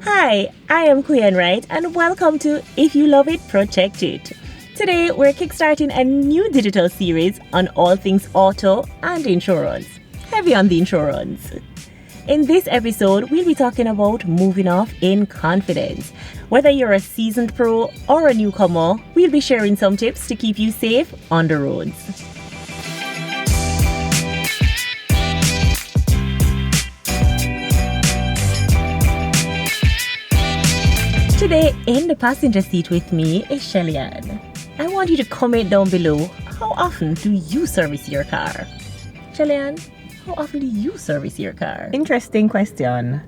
Hi, I am Kuyan Wright and welcome to If You Love It, Protect It. Today we're kickstarting a new digital series on all things auto and insurance. Heavy on the insurance. In this episode, we'll be talking about moving off in confidence. Whether you're a seasoned pro or a newcomer, we'll be sharing some tips to keep you safe on the roads. Today, in the passenger seat with me is Shelly-Ann. I want you to comment down below, how often do you service your car? Shelly-Ann, how often do you service your car? Interesting question.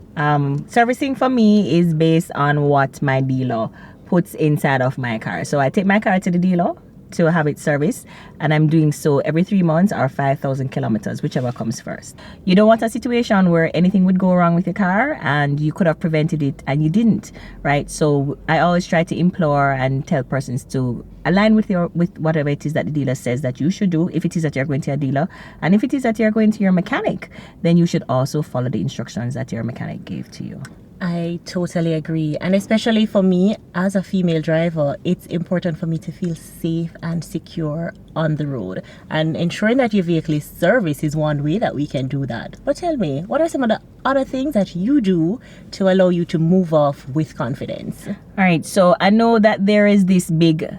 Servicing for me is based on what my dealer puts inside of my car. So I take my car to the dealer to have it serviced, and I'm doing so every 3 months or 5,000 kilometers, whichever comes first. You don't want a situation where anything would go wrong with your car and you could have prevented it and you didn't, right? So I always try to implore and tell persons to align with whatever it is that the dealer says that you should do. If it is that you're going to a dealer, and if it is that you're going to your mechanic, then you should also follow the instructions that your mechanic gave to you. I totally agree, and especially for me as a female driver, it's important for me to feel safe and secure on the road, and ensuring that your vehicle is serviced is one way that we can do that. But tell me, what are some of the other things that you do to allow you to move off with confidence? All right, so I know that there is this big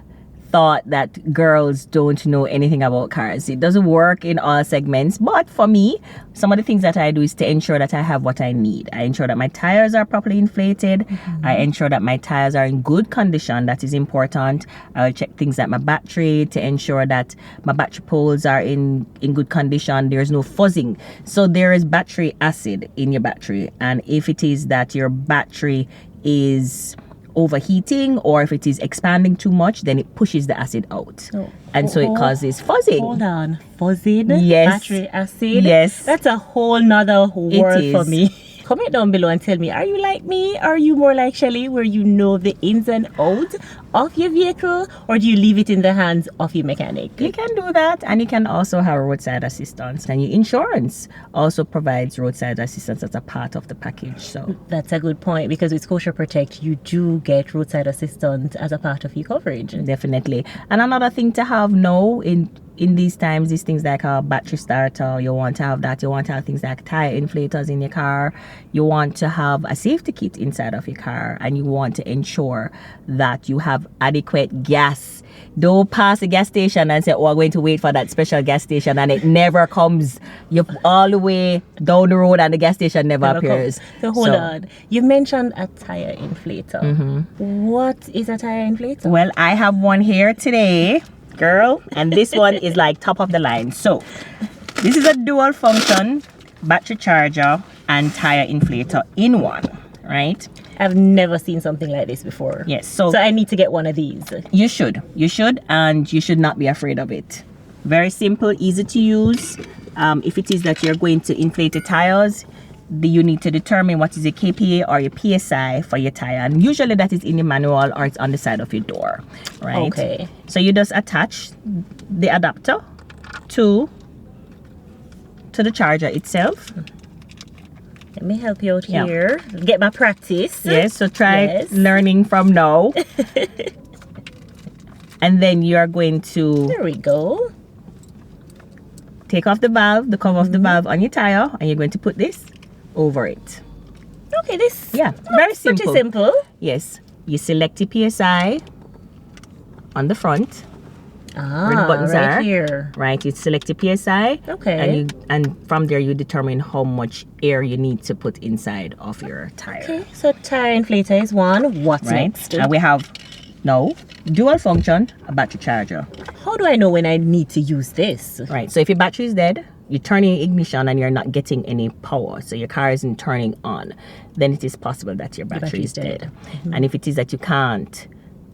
thought that girls don't know anything about cars. It doesn't work in all segments, but for me, some of the things that I do is to ensure that I have what I need. I ensure that my tires are properly inflated. I ensure that my tires are in good condition. That is important. I'll check things like my battery to ensure that my battery poles are in good condition. There's no fuzzing. So there is battery acid in your battery, and if it is that your battery is overheating or if it is expanding too much, then it pushes the acid out, so it causes fuzzing. Hold on, fuzzing? Yes. Battery acid? Yes. That's a whole nother world for me. Comment down below and tell me, are you like me? Are you more like Shelly, where you know the ins and outs of your vehicle, or do you leave it in the hands of your mechanic? You can do that, and you can also have roadside assistance, and your insurance also provides roadside assistance as a part of the package. So that's a good point, because with Scotia Protect you do get roadside assistance as a part of your coverage. Definitely. And another thing to have now in these times is things like a battery starter. You want to have that. You want to have things like tire inflators in your car. You want to have a safety kit inside of your car, and you want to ensure that you have adequate gas. Don't pass the gas station and say, oh, I'm going to wait for that special gas station, and it never comes. You're all the way down the road and the gas station never appears. So hold on. You mentioned a tire inflator. What is a tire inflator? Well, I have one here today, girl, and this one is like top of the line. So this is a dual function battery charger and tire inflator in one, right? I've never seen something like this before. Yes, so I need to get one of these. You should, and you should not be afraid of it. Very simple, easy to use. If it is that you're going to inflate the tires, you need to determine what is your KPA or your PSI for your tire, and usually that is in the manual or it's on the side of your door, right? Okay. So you just attach the adapter to the charger itself. Let me help you out here. Get my practice. Yes, so try learning from now. And then you are going to... There we go. Take off the valve, the cover of the valve on your tire, and you're going to put this over it. Okay, this... Yeah, very simple. Pretty simple. Yes. You select your PSI on the front. Where the buttons are here. Right, you select your PSI. Okay. And from there you determine how much air you need to put inside of your tire. Okay, so tire inflator is one. What's next? And we have now dual function, a battery charger. How do I know when I need to use this? Right, so if your battery is dead, you turn in ignition and you're not getting any power, so your car isn't turning on, then it is possible that your battery is dead. And if it is that you can't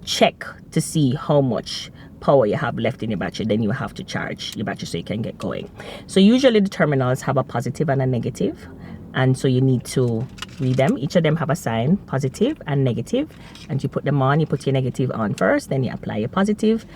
check to see how much power you have left in your battery, then you have to charge your battery so you can get going. So usually the terminals have a positive and a negative, and so you need to read them. Each of them have a sign, positive and negative, and you put them on. You put your negative on first, then you apply your positive,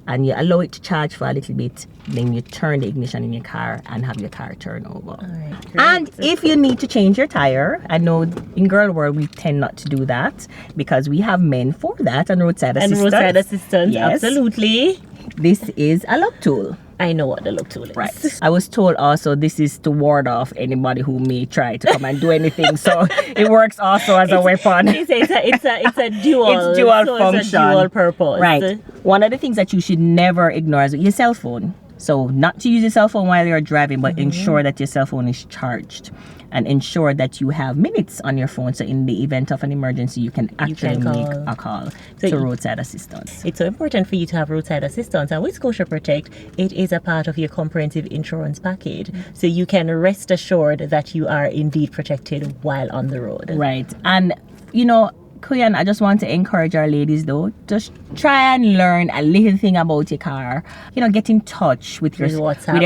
and you allow it to charge for a little bit, then you turn the ignition in your car and have your car turn over. All right, And if you need to change your tire, I know in girl world we tend not to do that because we have men for that and roadside assistance. And roadside assistance, Yes. absolutely. This is a lock tool. I know what the look tool is. Right. I was told also this is to ward off anybody who may try to come and do anything. So it works also as a weapon. It's a dual. It's dual function. It's a dual purpose. Right. One of the things that you should never ignore is your cell phone. So not to use your cell phone while you're driving, but ensure that your cell phone is charged. And ensure that you have minutes on your phone, so in the event of an emergency, you can actually make a call to roadside assistance. It's so important for you to have roadside assistance, and with Scotia Protect, it is a part of your comprehensive insurance package, so you can rest assured that you are indeed protected while on the road. Right. And you know, Kuyan, I just want to encourage our ladies though, just try and learn a little thing about your car. You know, get in touch with your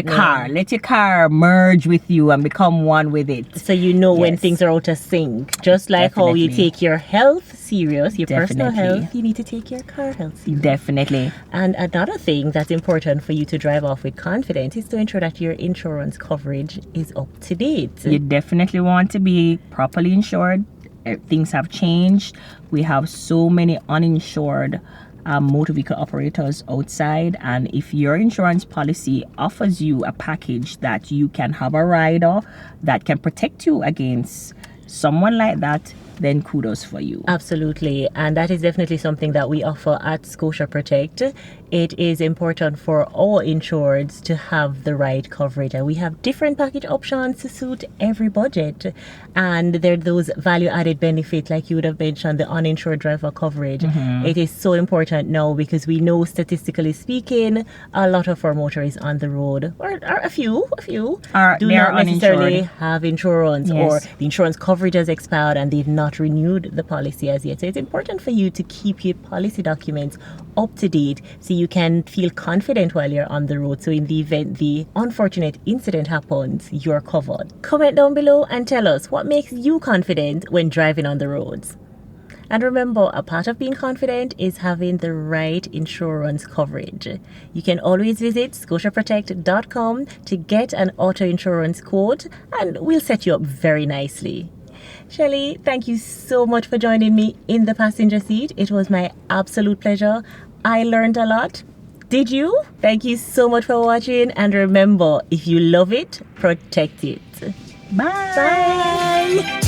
car. Let your car merge with you and become one with it. So you know when things are out of sync. Just like how you take your health serious, your personal health, you need to take your car health serious. Definitely. And another thing that's important for you to drive off with confidence is to ensure that your insurance coverage is up to date. You definitely want to be properly insured. Things have changed. We have so many uninsured motor vehicle operators outside, and if your insurance policy offers you a package that you can have a rider that can protect you against someone like that, then kudos for you. Absolutely. And that is definitely something that we offer at Scotia Protect. It is important for all insureds to have the right coverage, and we have different package options to suit every budget. And there are those value added benefits, like you would have mentioned, the uninsured driver coverage. It is so important now because we know, statistically speaking, a lot of our motorists on the road, or a few do not necessarily have insurance, or the insurance coverage has expired and they've not renewed the policy as yet. So it's important for you to keep your policy documents up to date so you can feel confident while you're on the road. So in the event the unfortunate incident happens, you're covered. Comment down below and tell us what makes you confident when driving on the roads. And remember, a part of being confident is having the right insurance coverage. You can always visit scotiaprotect.com to get an auto insurance quote, and we'll set you up very nicely. Shelly, thank you so much for joining me in the passenger seat. It was my absolute pleasure. I learned a lot. Did you? Thank you so much for watching, and remember, if you love it, protect it. Bye. Bye.